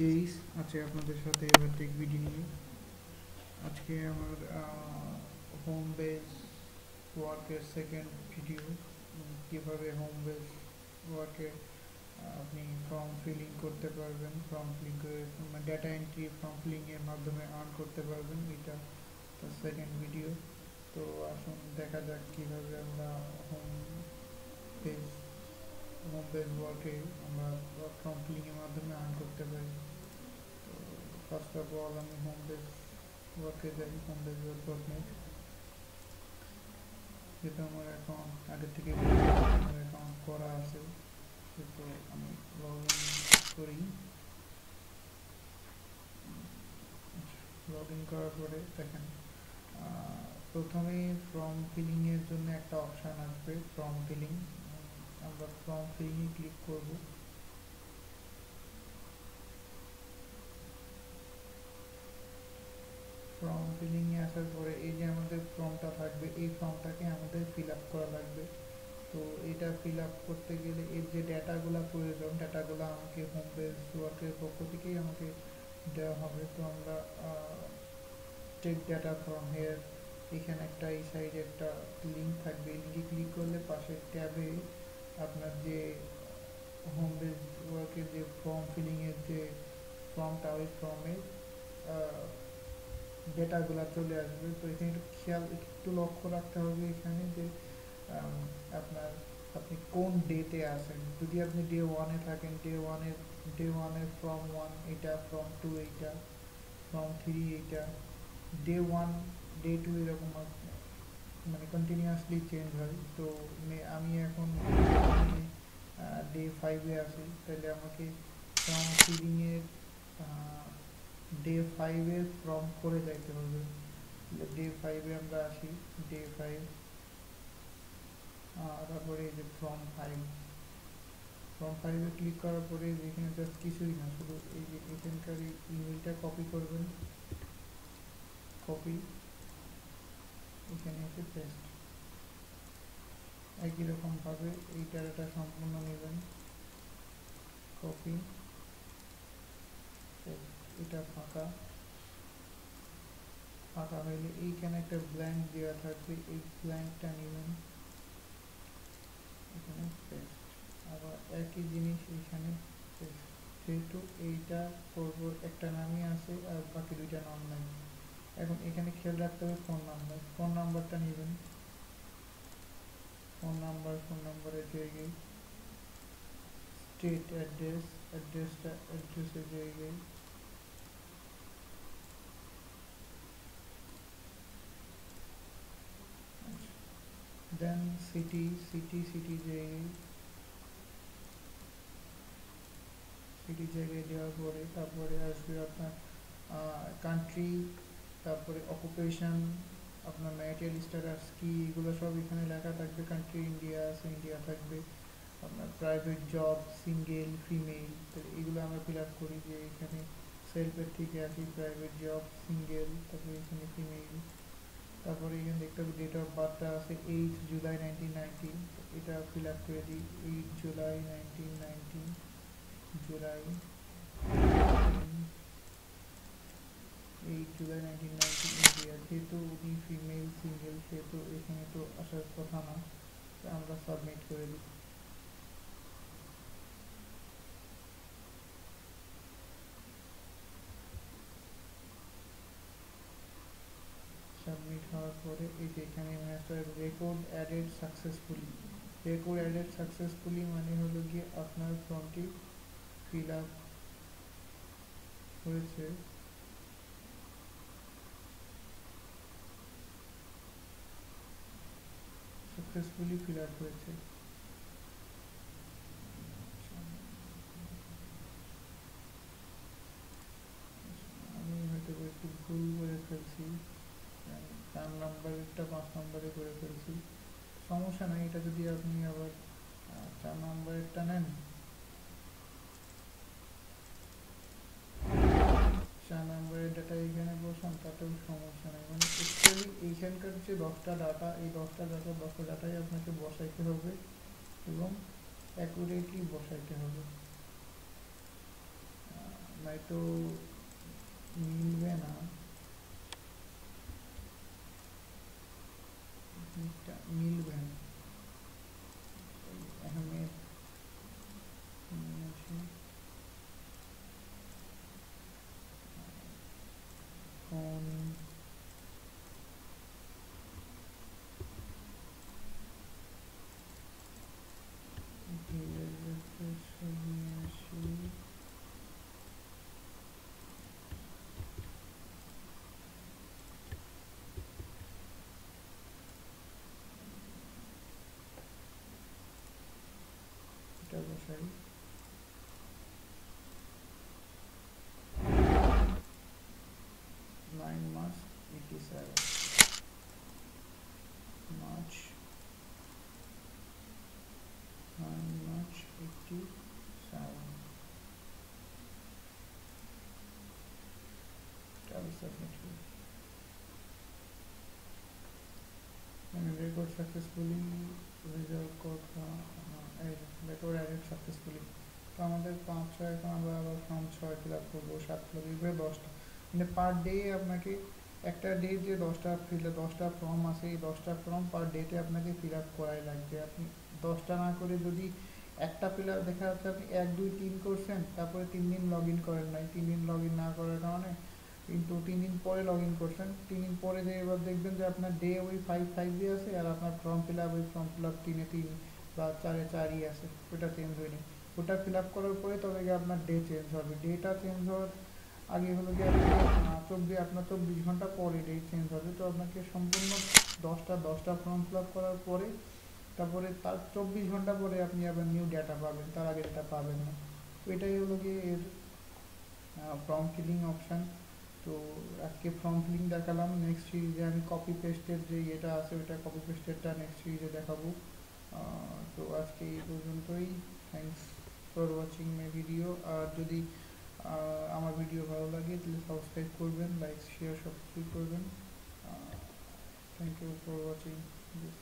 Case আছে আপনাদের সাথে এবার টেকবিডি নিয়ে। আজকে আমার হোম বেস ওয়ার্কের সেকেন্ড ভিডিও, কীভাবে হোম বেস ওয়ার্কে আপনি ফর্ম ফিলিং করতে পারবেন, ফর্ম ফিলিং করে ডেটা এন্ট্রি ফর্ম ফিলিংয়ের মাধ্যমে আর্ন করতে পারবেন, এটা তার সেকেন্ড ভিডিও। তো আসুন দেখা যাক কীভাবে আমরা হোম পেজ হোম পেজ ওয়ার্কে আমরা ফর্ম ফিলিংয়ের মাধ্যমে আর্ন করতে পারি। তো ফার্স্ট অফ অল আমি হোম পেজ ওয়ার্কে যাই, হোম পেজ ওয়ার্ক .net, যেহেতু আমার অ্যাকাউন্ট আগে থেকে আমার অ্যাকাউন্ট করা আছে সেহেতু আমি লগ ইন করি। লগ ইন করার পরে দেখেন প্রথমেই ফর্ম ফিলিংয়ের জন্য একটা অপশান আসবে, ফর্ম ফিলিং। আমরা ফর্ম ফিলিংয়ে ক্লিক করব। ফর্ম ফিলিংয়ে আসার পরে এই যে আমাদের ফর্মটা থাকবে, এই ফর্মটাকে আমাদের ফিল আপ করা লাগবে। তো এটা ফিল আপ করতে গেলে এর যে ডেটাগুলো প্রয়োজন, ডেটাগুলো আমাকে হোম পেজ ওয়ার্কের পক্ষ থেকেই আমাকে দেওয়া হবে। তো আমরা টেক ডেটা ফ্রম হেয়ার, এখানে একটা এই সাইডে একটা লিঙ্ক থাকবে, এই লিঙ্কে ক্লিক করলে পাশের ট্যাবে আপনার যে হোম পেজ ওয়ার্কের যে ফর্ম ফিলিংয়ের যে ফর্মটা, ওই ফর্মে ডেটাগুলো চলে আসবে। তো এখানে একটু একটু লক্ষ্য রাখতে হবে এখানে যে আপনার আপনি কোন ডেতে আছেন। যদি আপনি ডে ওয়ানে থাকেন, ডে ওয়ানের ফর্ম ওয়ান এইটা, ফর্ম টু এইটা, ফর্ম থ্রি এইটা, ডে ওয়ান ডে টু এরকম মানে কন্টিনিউয়াসলি চেঞ্জ হয়। তো আমি এখন ডে ফাইভে আছি, তাহলে আমাকে ফর্ম ফিলিংয়ের ডে ফাইভের ফর্ম করে যাইতে হবে। ডে ফাইভে আমরা আসি, ডে ফাইভ, তারপরে এই যে ফর্ম ফাইভে ক্লিক করার পরে যেখানে জাস্ট কিছুই না, শুধু এই যে এখানকার এই ইমেলটা কপি করবেন, কপি, এখানে এসে পেস্ট। একই রকমভাবে এই ডাটাটা সম্পূর্ণ নেবেন, কপি, এটা ফাঁকা ফাঁকা হইলে এইখানে একটা ব্ল্যাঙ্ক দেওয়া থাকবে, এই ব্ল্যাঙ্কটা নেবেন, এখানে পেস্ট। আবার একই জিনিস এইখানে পেস্ট। যেহেতু এইটা করব একটা নামই আছে আর বাকি দুইটা নাম নাই। এখন এখানে খেয়াল রাখতে হবে ফোন নাম্বারটা নেবেন, ফোন নাম্বারের জায়গায় স্টেট অ্যাড্রেসের জায়গায় দেন সিটি জায়গায় দেওয়ার পরে তারপরে আসবে আপনার কান্ট্রি, তারপরে অকুপেশন, আপনার ম্যারিটাল স্ট্যাটাস কি, এগুলো সব এখানে লেখা থাকবে। কান্ট্রি ইন্ডিয়া আছে, ইন্ডিয়া থাকবে। আপনার প্রাইভেট জব, সিঙ্গেল, ফিমেল, তো এগুলো আমরা ফিল আপ করি যে এখানে সেলফের থেকে আসি, প্রাইভেট জব, সিঙ্গেল, তারপরে এখানে ফিমেল। তারপরে এখানে দেখতে হবে ডেট অফ বার্থটা আছে 8 জুলাই 1990, এটা ফিল আপ করে দিই। 8 জুলাই 1990, জুলাই 1990 ইন্ডিয়া। যেহেতু উনি ফিমেল সিঙ্গেল, সেহেতু এখানে তো আসার কথা না, আমরা সাবমিট করে দিই। সাবমিট হওয়ার পরে এই যে এখানে রেকর্ড অ্যাডেড সাকসেসফুলি, মানে হলো গিয়ে আপনার ফর্মটি ফিল আপ হয়েছে। সাকসেসফুলি ফিল আপ হয়েছে। আমি হয়তো একটু ভুল করে ফেলছি, 4 নম্বরেরটা 5 নম্বরে করে ফেলছি। সমস্যা নাই, এটা যদি আপনি আবার 4 নম্বরেরটা নেন, 4 নম্বরের ডাটা এইখানে বসান, তাতেও সমস্যা নেই। মানে অ্যাকচুয়ালি এইখানকার যে 10টা ডাটা, এই 10টা ডাটাই আপনাকে বসাইতে হবে এবং অ্যাকুরেটলি বসাইতে হবে। নয়তো মিলবে না। মিলবে না। আহমেদ নিয়ে আসি। ফোন নিয়ে আসি। এটা বসাই। 9 March 87, March 9 March 87। Submit here. Record successfully result কথা record added successfully। তো আমাদের 5-6 এখন আমরা আবার ফর্ম 6 ফিল আপ করবো, 7 ফিল আপ করে 10টা, মানে পার ডে আপনাকে একটা ডে যে 10টা ফর্ম আছে, এই 10টা ফর্ম পার ডেতে আপনাকে ফিল আপ করাই লাগবে। আপনি 10টা না করে যদি একটা ফিল আপ, দেখা যাচ্ছে আপনি 1 2 3 করছেন, তারপরে 3 দিন লগ ইন করেন নাই, 3 দিন লগ ইন না করার কারণে কিন্তু 3 দিন পরে লগ ইন করছেন, 3 দিন পরে যে এবার দেখবেন যে আপনার ডে ওই 5 আছে, আর আপনার ফর্ম ফিল আপ ওই ফর্ম ফিল আপ 3 বা 4 আছে, ওটা চেঞ্জ হয়নি। ওটা ফিল আপ করার পরে তবে গিয়ে আপনার ডে চেঞ্জ হবে। ডেটা চেঞ্জ হওয়ার আগে হলো গিয়ে আপনার 24 ঘন্টা পরে ডেট চেঞ্জ হবে। তো আপনাকে সম্পূর্ণ 10টা ফর্ম ফিল আপ করার পরে, তারপরে তার 24 ঘন্টা পরে আপনি আবার নিউ ডেটা পাবেন, তার আগে ডেটা পাবেন না। তো এটাই হলো গিয়ে এর ফর্ম ফিলিং অপশান। তো আজকে ফর্ম ফিলিং দেখালাম। নেক্সট সিরিজে আমি কপি পেস্টের যে ইয়েটা আছে, ওইটা কপি পেস্টেরটা নেক্সট সিরিজে দেখাবো। তো আজকে এই পর্যন্তই। Thanks for watching my video. আর যদি আমার ভিডিও ভালো লাগে তাহলে সাবস্ক্রাইব করবেন, লাইক শেয়ার সব কিছুই করবেন। Thank you for watching this.